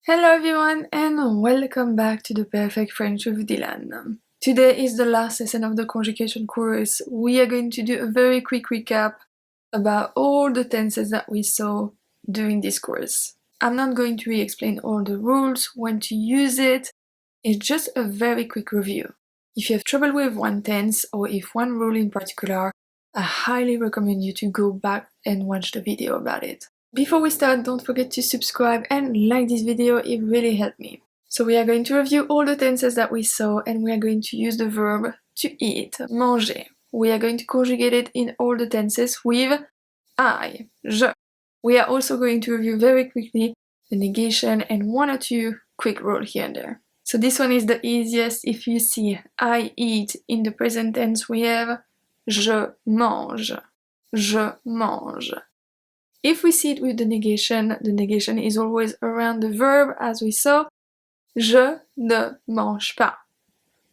Hello everyone and welcome back to the Perfect French with Dylan. Today is the last lesson of the conjugation course. We are going to do a very quick recap about all the tenses that we saw during this course. I'm not going to re-explain all the rules, when to use it. It's just a very quick review. If you have trouble with one tense or if one rule in particular, I highly recommend you to go back and watch the video about it. Before we start, don't forget to subscribe and like this video, it really helped me. So we are going to review all the tenses that we saw and we are going to use the verb to eat, manger. We are going to conjugate it in all the tenses with I, je. We are also going to review very quickly the negation and one or two quick rules here and there. So this one is the easiest. If you see I eat in the present tense, we have je mange, je mange. If we see it with the negation is always around the verb, as we saw. Je ne mange pas.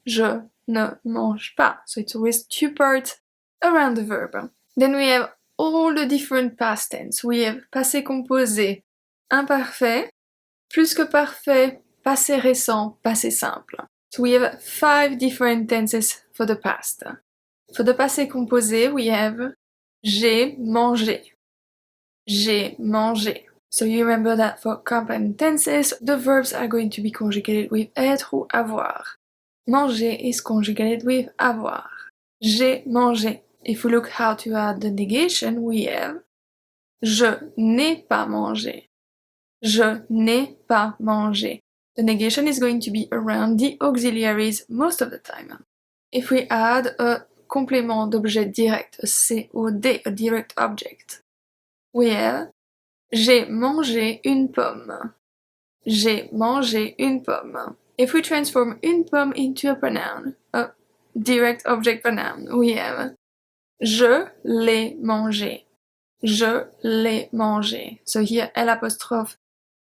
Je ne mange pas. So it's always two parts around the verb. Then we have all the different past tense. We have passé composé, imparfait, plus que parfait, passé récent, passé simple. So we have 5 different tenses for the past. For the passé composé, we have j'ai mangé. J'ai mangé. So you remember that for compound tenses, the verbs are going to be conjugated with être ou avoir. Manger is conjugated with avoir. J'ai mangé. If we look how to add the negation, we have je n'ai pas mangé. Je n'ai pas mangé. The negation is going to be around the auxiliaries most of the time. If we add a complément d'objet direct, a COD, a direct object, we have j'ai mangé une pomme. J'ai mangé une pomme. If we transform une pomme into a pronoun, a direct object pronoun, we have je l'ai mangé. Je l'ai mangé. So here L apostrophe,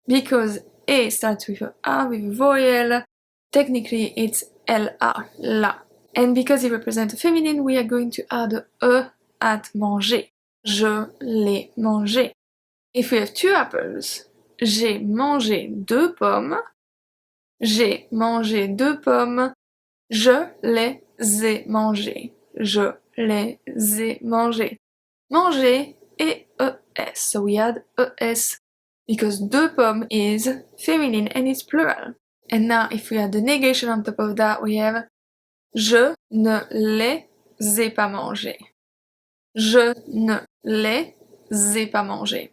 because A starts with a A with voyelle, technically it's LA, la. And because it represents a feminine, we are going to add a E at manger. Je l'ai mangé. If we have 2 apples, j'ai mangé 2 pommes. J'ai mangé 2 pommes. Je les ai mangées. Je les ai mangées. Manger et ES. So we add ES because 2 pommes is feminine and it's plural. And now if we add the negation on top of that, we have je ne les ai pas mangées. Je ne les ai pas mangées.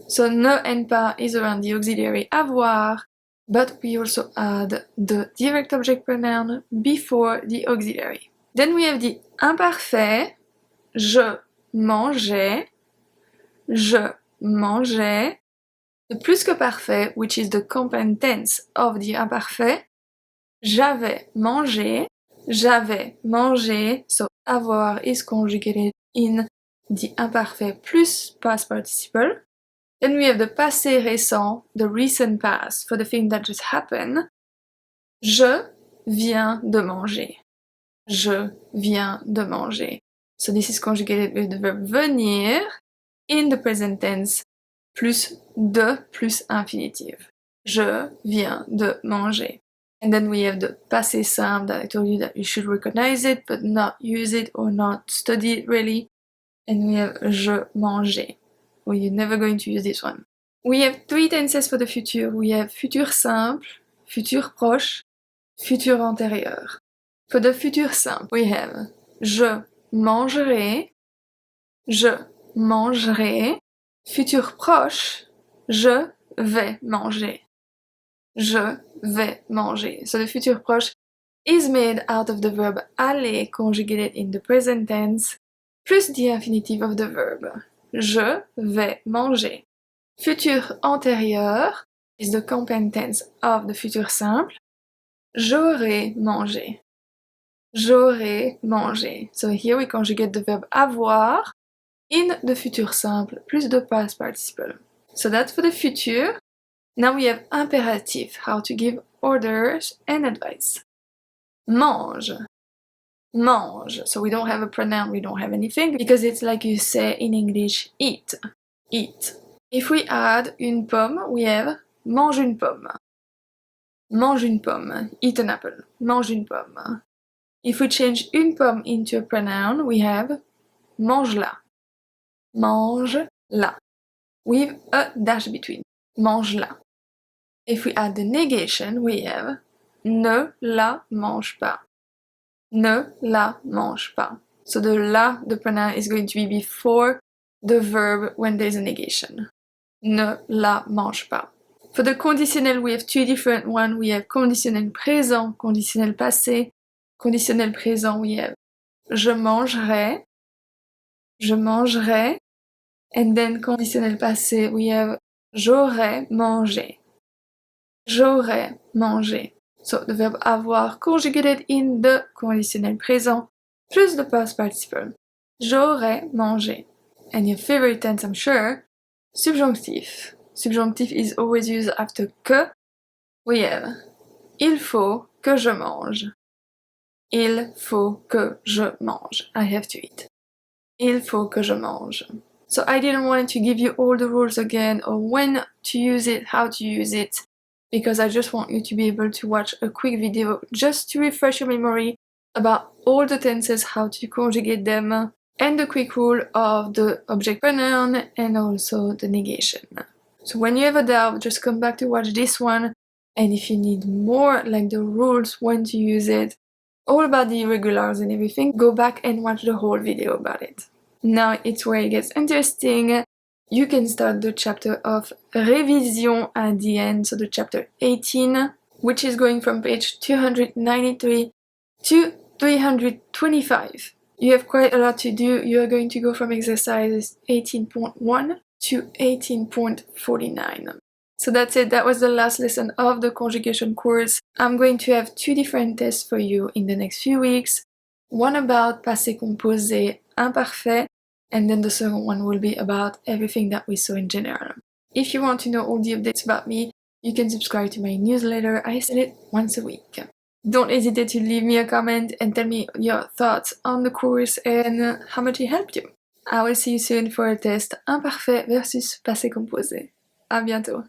So ne and pas is around the auxiliary avoir, but we also add the direct object pronoun before the auxiliary. Then we have the imparfait, je mangeais, je mangeais. The plus que parfait, which is the compound tense of the imparfait, j'avais mangé, so avoir is conjugated in the imparfait plus past participle. Then we have the passé récent, the recent past, for the thing that just happened. Je viens de manger. Je viens de manger. So this is conjugated with the verb venir in the present tense, plus de plus infinitive. Je viens de manger. And then we have the passé simple that I told you that you should recognize it, but not use it or not study it really. And we have je mangeais. Well, you're never going to use this one. We have 3 tenses for the future. We have futur simple, futur proche, futur antérieur. For the futur simple, we have je mangerai, je mangerai. Futur proche, je vais manger. Je vais manger. So the futur proche is made out of the verb aller conjugated in the present tense, plus the infinitive of the verb. Je vais manger. Futur antérieur is the compound tense of the futur simple. J'aurai mangé. J'aurai mangé. So here we conjugate the verb avoir in the futur simple plus the past participle. So that's for the future. Now we have imperative, how to give orders and advice. Mange. Mange. So we don't have a pronoun, we don't have anything, because it's like you say in English, eat. Eat. If we add une pomme, we have mange une pomme. mange une pomme, eat an apple, mange une pomme. If we change une pomme into a pronoun, we have mange-la, mange-la, with a dash between, mange-la. If we add the negation, we have ne la mange pas, ne la mange pas. So the la, the pronoun, is going to be before the verb when there's a negation. Ne la mange pas. For the conditionnel, we have two different ones. We have conditionnel présent, conditionnel passé. Conditionnel présent, we have je mangerai, and then conditionnel passé, we have j'aurais mangé, j'aurais mangé. So the verb avoir conjugated in the conditionnel présent plus the past participle. J'aurais mangé. And your favorite tense, I'm sure, subjonctif. Subjonctif is always used after que. We have il faut que je mange. Il faut que je mange. I have to eat. Il faut que je mange. So I didn't want to give you all the rules again or when to use it, how to use it, because I just want you to be able to watch a quick video just to refresh your memory about all the tenses, how to conjugate them, and the quick rule of the object pronoun and also the negation. So when you have a doubt, just come back to watch this one, and if you need more, like the rules, when to use it, all about the irregulars and everything, go back and watch the whole video about it. Now it's where it gets interesting. You can start the chapter of révision at the end, so the chapter 18, which is going from page 293 to 325. You have quite a lot to do. You are going to go from exercises 18.1 to 18.49. So that's it, that was the last lesson of the conjugation course. I'm going to have two different tests for you in the next few weeks. One about passé composé imparfait, and then the second one will be about everything that we saw in general. If you want to know all the updates about me, you can subscribe to my newsletter. I send it once a week. Don't hesitate to leave me a comment and tell me your thoughts on the course and how much it helped you. I will see you soon for a test imparfait versus passé composé. À bientôt!